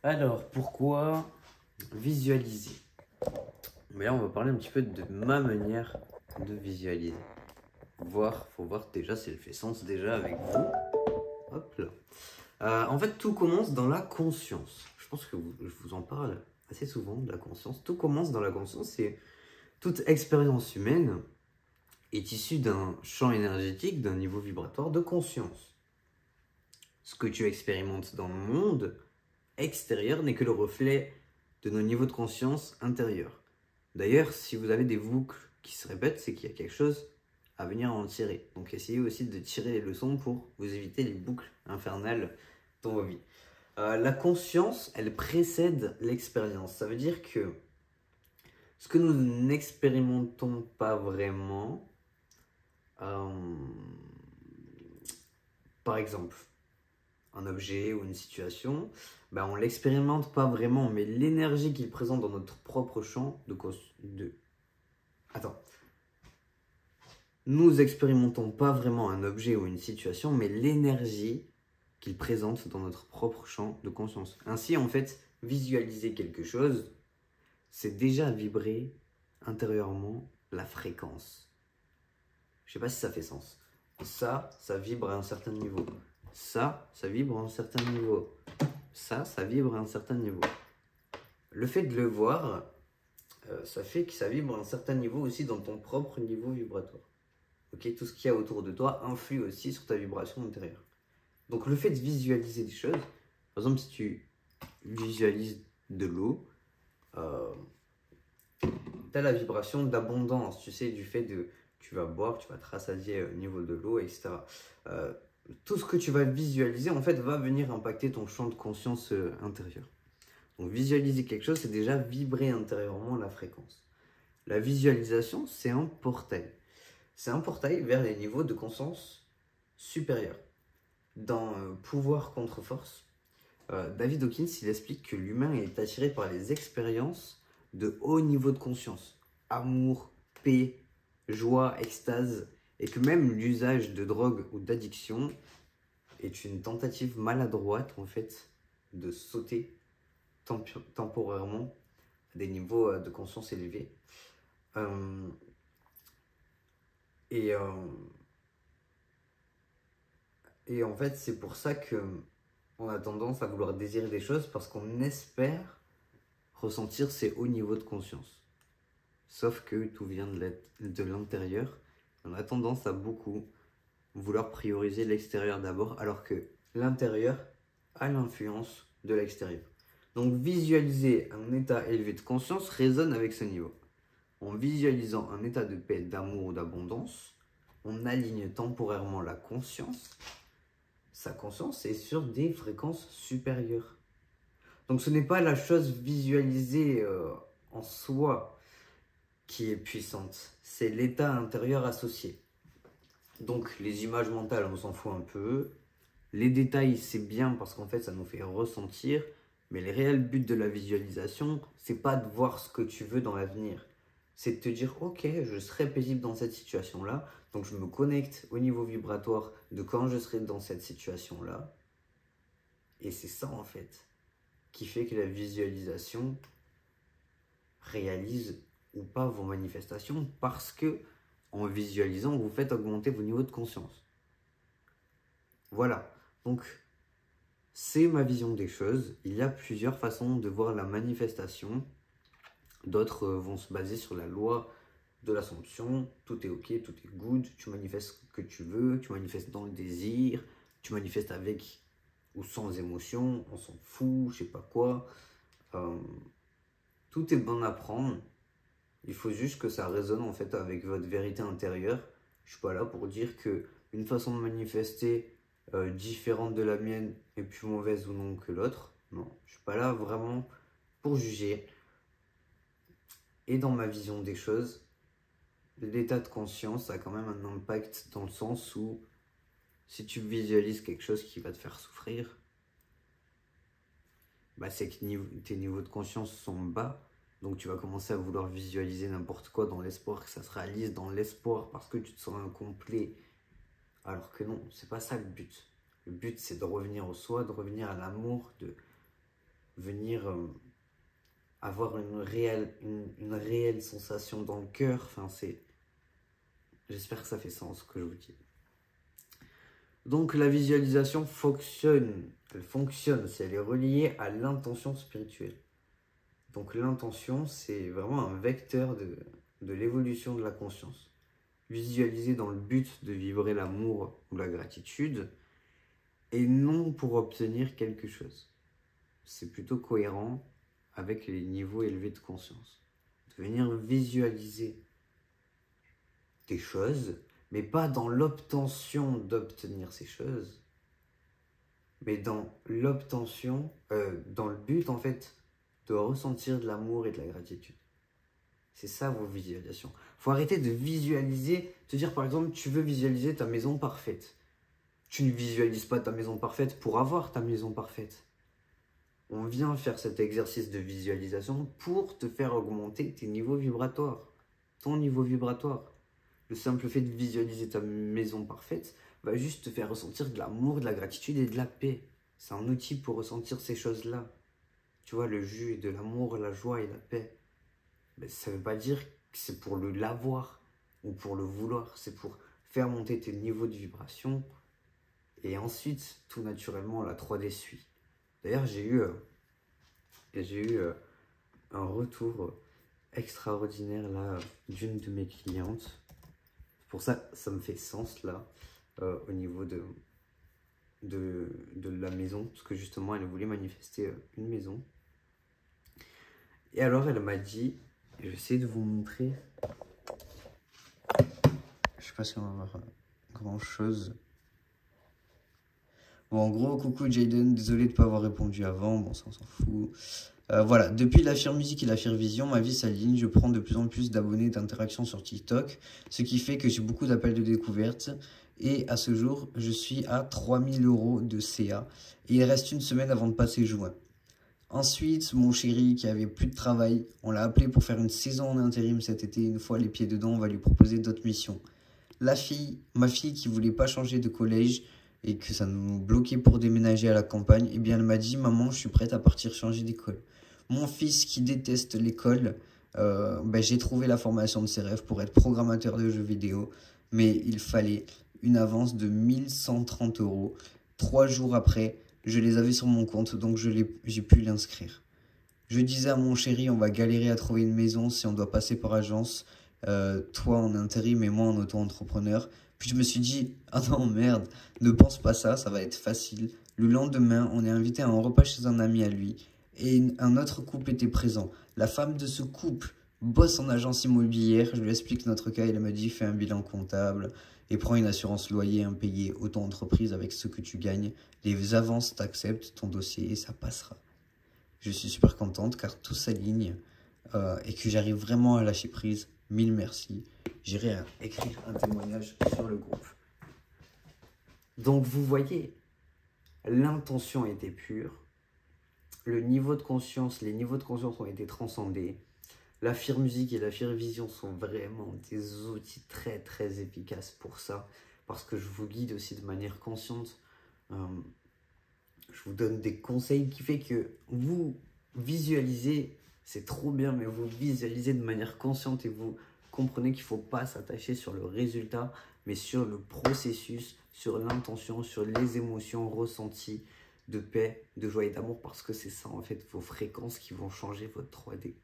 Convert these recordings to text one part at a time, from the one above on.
Alors, pourquoi visualiser? Mais là, on va parler un petit peu de ma manière de visualiser. Faut voir déjà si elle fait sens déjà avec vous. Hop là. En fait, tout commence dans la conscience. Je pense que je vous en parle assez souvent de la conscience. Tout commence dans la conscience et toute expérience humaine est issue d'un champ énergétique, d'un niveau vibratoire de conscience. Ce que tu expérimentes dans le monde extérieur n'est que le reflet de nos niveaux de conscience intérieurs. D'ailleurs, si vous avez des boucles qui se répètent, c'est qu'il y a quelque chose à venir en tirer. Donc essayez aussi de tirer les leçons pour vous éviter les boucles infernales dans vos vies. La conscience, elle précède l'expérience. Ça veut dire que ce que nous n'expérimentons pas vraiment, par exemple, un objet ou une situation, ben on ne l'expérimente pas vraiment, mais l'énergie qu'il présente dans notre propre champ Attends. Nous expérimentons pas vraiment un objet ou une situation, mais l'énergie qu'il présente dans notre propre champ de conscience. Ainsi, en fait, visualiser quelque chose, c'est déjà vibrer intérieurement la fréquence. Je sais pas si ça fait sens. Ça vibre à un certain niveau. Ça vibre à un certain niveau. Ça vibre à un certain niveau. Le fait de le voir, ça fait que ça vibre à un certain niveau aussi dans ton propre niveau vibratoire. Okay, tout ce qu'il y a autour de toi influe aussi sur ta vibration intérieure. Donc le fait de visualiser des choses, par exemple si tu visualises de l'eau, tu as la vibration d'abondance, tu sais, du fait de tu vas boire, tu vas te rassasier au niveau de l'eau, etc. Tout ce que tu vas visualiser, en fait, va venir impacter ton champ de conscience intérieur. Donc visualiser quelque chose, c'est déjà vibrer intérieurement la fréquence. La visualisation, c'est un portail. C'est un portail vers les niveaux de conscience supérieurs. Dans Pouvoir contre force, David Hawkins il explique que l'humain est attiré par les expériences de haut niveau de conscience. Amour, paix, joie, extase, et que même l'usage de drogue ou d'addiction est une tentative maladroite en fait de sauter temporairement à des niveaux de conscience élevés. Et en fait, c'est pour ça qu'on a tendance à vouloir désirer des choses parce qu'on espère ressentir ces hauts niveaux de conscience. Sauf que tout vient de l'intérieur. On a tendance à beaucoup vouloir prioriser l'extérieur d'abord, alors que l'intérieur a l'influence de l'extérieur. Donc visualiser un état élevé de conscience résonne avec ce niveau. En visualisant un état de paix, d'amour ou d'abondance, on aligne temporairement la conscience. Sa conscience est sur des fréquences supérieures. Donc ce n'est pas la chose visualisée en soi qui est puissante, c'est l'état intérieur associé. Donc les images mentales, on s'en fout un peu. Les détails, c'est bien parce qu'en fait, ça nous fait ressentir. Mais le réel but de la visualisation, c'est pas de voir ce que tu veux dans l'avenir. C'est de te dire, ok, je serai paisible dans cette situation-là. Donc je me connecte au niveau vibratoire de quand je serai dans cette situation-là. Et c'est ça, en fait, qui fait que la visualisation réalise ou pas vos manifestations parce que en visualisant, vous faites augmenter vos niveaux de conscience. Voilà, donc c'est ma vision des choses. Il y a plusieurs façons de voir la manifestation. D'autres vont se baser sur la loi de l'assomption. Tout est ok, tout est good, tu manifestes ce que tu veux, tu manifestes dans le désir, tu manifestes avec ou sans émotion, on s'en fout, je sais pas quoi. Tout est bon à prendre. Il faut juste que ça résonne en fait avec votre vérité intérieure. Je suis pas là pour dire que une façon de manifester différente de la mienne est plus mauvaise ou non que l'autre. Non, je suis pas là vraiment pour juger. Et dans ma vision des choses, l'état de conscience a quand même un impact dans le sens où si tu visualises quelque chose qui va te faire souffrir, bah c'est que tes niveaux de conscience sont bas. Donc tu vas commencer à vouloir visualiser n'importe quoi dans l'espoir que ça se réalise, dans l'espoir parce que tu te sens incomplet. Alors que non, c'est pas ça le but. Le but c'est de revenir au soi, de revenir à l'amour, venir avoir une réelle sensation dans le cœur. Enfin, j'espère que ça fait sens ce que je vous dis. Donc la visualisation fonctionne, elle fonctionne si elle est reliée à l'intention spirituelle. Donc l'intention, c'est vraiment un vecteur de l'évolution de la conscience. Visualiser dans le but de vibrer l'amour ou la gratitude, et non pour obtenir quelque chose. C'est plutôt cohérent avec les niveaux élevés de conscience. De venir visualiser des choses, mais pas dans l'obtention d'obtenir ces choses, mais dans l'obtention, dans le but en fait, de ressentir de l'amour et de la gratitude. C'est ça vos visualisations. Il faut arrêter de visualiser, te dire par exemple, tu veux visualiser ta maison parfaite. Tu ne visualises pas ta maison parfaite pour avoir ta maison parfaite. On vient faire cet exercice de visualisation pour te faire augmenter tes niveaux vibratoires, ton niveau vibratoire. Le simple fait de visualiser ta maison parfaite va juste te faire ressentir de l'amour, de la gratitude et de la paix. C'est un outil pour ressentir ces choses-là. Tu vois, le jus de l'amour, la joie et la paix. Mais ça ne veut pas dire que c'est pour l'avoir ou pour le vouloir. C'est pour faire monter tes niveaux de vibration. Et ensuite, tout naturellement, la 3D suit. D'ailleurs, j'ai eu un retour extraordinaire là d'une de mes clientes. Pour ça, ça me fait sens là, au niveau de la maison. Parce que justement, elle voulait manifester une maison. Et alors, elle m'a dit, je vais essayer de vous montrer. Je sais pas si on va voir grand chose. Bon, en gros, coucou Jaden, désolé de ne pas avoir répondu avant, bon, ça on s'en fout. Voilà, depuis l'Affirme Musique et l'Affirme Vision, ma vie s'aligne, je prends de plus en plus d'abonnés et d'interactions sur TikTok, ce qui fait que j'ai beaucoup d'appels de découverte. Et à ce jour, je suis à 3000 € de CA. Et il reste une semaine avant de passer juin. Ensuite, mon chéri qui avait plus de travail, on l'a appelé pour faire une saison en intérim cet été. Une fois les pieds dedans, on va lui proposer d'autres missions. Ma fille qui voulait pas changer de collège et que ça nous bloquait pour déménager à la campagne, eh bien elle m'a dit, maman, je suis prête à partir changer d'école. Mon fils qui déteste l'école, j'ai trouvé la formation de ses rêves pour être programmateur de jeux vidéo, mais il fallait une avance de 1130 €. 3 jours après, je les avais sur mon compte, donc j'ai pu l'inscrire. Je disais à mon chéri, on va galérer à trouver une maison si on doit passer par agence, toi en intérim et moi en auto-entrepreneur. Puis je me suis dit, ah non merde, ne pense pas ça, ça va être facile. Le lendemain, on est invité à un repas chez un ami à lui et un autre couple était présent. La femme de ce couple bosse en agence immobilière, je lui explique notre cas, elle me dit, fais un bilan comptable et prends une assurance loyer impayé auto-entreprise avec ce que tu gagnes. Les avances t'acceptent ton dossier et ça passera. Je suis super contente car tout s'aligne et que j'arrive vraiment à lâcher prise. 1000 merci. J'irai écrire un témoignage sur le groupe. Donc vous voyez, l'intention était pure. Le niveau de conscience, les niveaux de conscience ont été transcendés. L'Affirme Musique et l'Affirme Vision sont vraiment des outils très très efficaces pour ça. Parce que je vous guide aussi de manière consciente. Je vous donne des conseils qui fait que vous visualisez, c'est trop bien, mais vous visualisez de manière consciente et vous comprenez qu'il ne faut pas s'attacher sur le résultat, mais sur le processus, sur l'intention, sur les émotions ressenties de paix, de joie et d'amour, parce que c'est ça en fait vos fréquences qui vont changer votre 3D.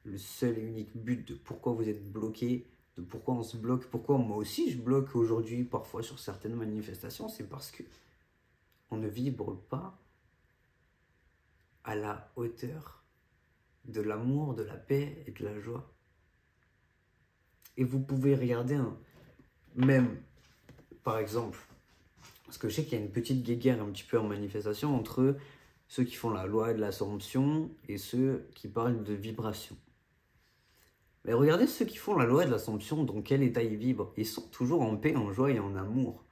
Le seul et unique but de pourquoi vous êtes bloqué, de pourquoi on se bloque, pourquoi moi aussi je bloque aujourd'hui parfois sur certaines manifestations, c'est parce que on ne vibre pas à la hauteur de l'amour, de la paix et de la joie. Et vous pouvez regarder même, par exemple, parce que je sais qu'il y a une petite guéguerre un petit peu en manifestation entre ceux qui font la loi de l'Assomption et ceux qui parlent de vibration. Mais regardez ceux qui font la loi de l'Assomption, dans quel état ils vibrent. Ils sont toujours en paix, en joie et en amour.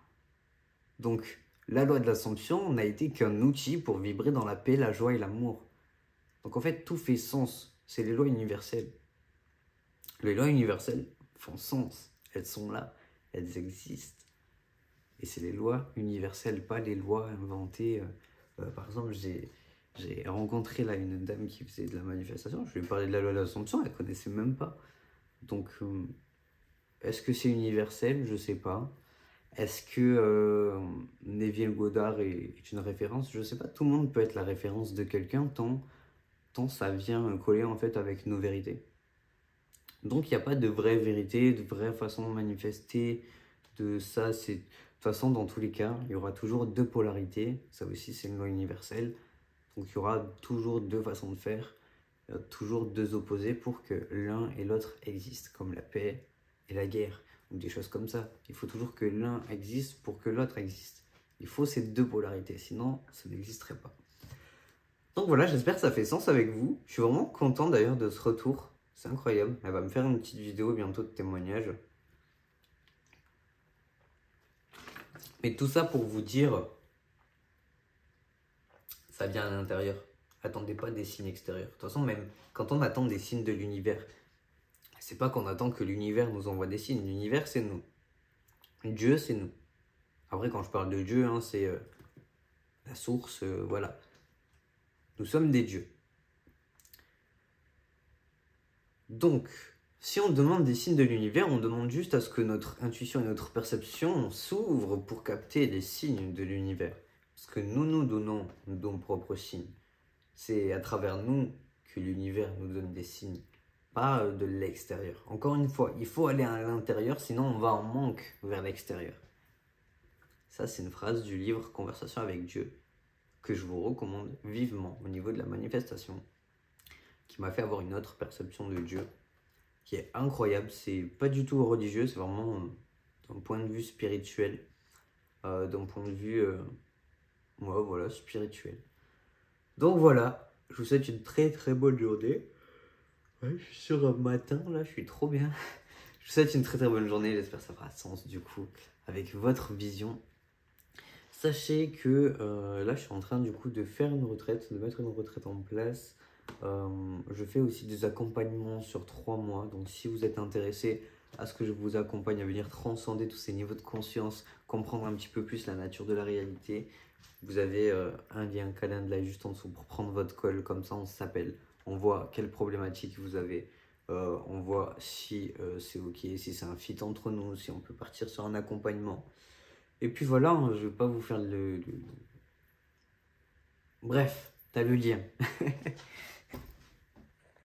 Donc, la loi de l'Assomption n'a été qu'un outil pour vibrer dans la paix, la joie et l'amour. Donc en fait, tout fait sens. C'est les lois universelles. Les lois universelles font sens. Elles sont là. Elles existent. Et c'est les lois universelles, pas les lois inventées. Par exemple, J'ai rencontré là une dame qui faisait de la manifestation, je lui ai parlé de la loi de l'Assomption, elle connaissait même pas. Donc, est-ce que c'est universel? Je sais pas. Est-ce que Neville Goddard est une référence? Je sais pas, tout le monde peut être la référence de quelqu'un tant ça vient coller en fait avec nos vérités. Donc il n'y a pas de vraie vérité, de vraie façon de manifester, de ça, c'est... De toute façon, dans tous les cas, il y aura toujours deux polarités, ça aussi c'est une loi universelle. Donc il y aura toujours deux façons de faire, toujours deux opposés pour que l'un et l'autre existent, comme la paix et la guerre, ou des choses comme ça. Il faut toujours que l'un existe pour que l'autre existe. Il faut ces deux polarités, sinon ça n'existerait pas. Donc voilà, j'espère que ça fait sens avec vous. Je suis vraiment content d'ailleurs de ce retour. C'est incroyable. Elle va me faire une petite vidéo bientôt de témoignage. Mais tout ça pour vous dire, ça vient à l'intérieur. Attendez pas des signes extérieurs. De toute façon, même quand on attend des signes de l'univers, c'est pas qu'on attend que l'univers nous envoie des signes. L'univers, c'est nous. Dieu, c'est nous. Après, quand je parle de Dieu, hein, c'est la source, voilà. Nous sommes des dieux. Donc, si on demande des signes de l'univers, on demande juste à ce que notre intuition et notre perception s'ouvrent pour capter les signes de l'univers. Parce que nous donnons nos propres signes. C'est à travers nous que l'univers nous donne des signes, pas de l'extérieur. Encore une fois, il faut aller à l'intérieur, sinon on va en manque vers l'extérieur. Ça, c'est une phrase du livre Conversation avec Dieu, que je vous recommande vivement au niveau de la manifestation, qui m'a fait avoir une autre perception de Dieu, qui est incroyable. C'est pas du tout religieux, c'est vraiment d'un point de vue spirituel, d'un point de vue ouais, voilà, spirituel. Donc voilà, je vous souhaite une très très bonne journée. Ouais, je suis sur un matin là, je suis trop bien. Je vous souhaite une très très bonne journée, j'espère que ça fera sens du coup avec votre vision. Sachez que là je suis en train du coup de faire une retraite, de mettre une retraite en place. Je fais aussi des accompagnements sur 3 mois, donc si vous êtes intéressé à ce que je vous accompagne à venir transcender tous ces niveaux de conscience, comprendre un petit peu plus la nature de la réalité, vous avez un lien Calendly juste en dessous pour prendre votre call, comme ça on s'appelle, on voit quelle problématique vous avez, on voit si c'est ok, si c'est un fit entre nous, si on peut partir sur un accompagnement. Et puis voilà, hein, je vais pas vous faire Bref, t'as le lien.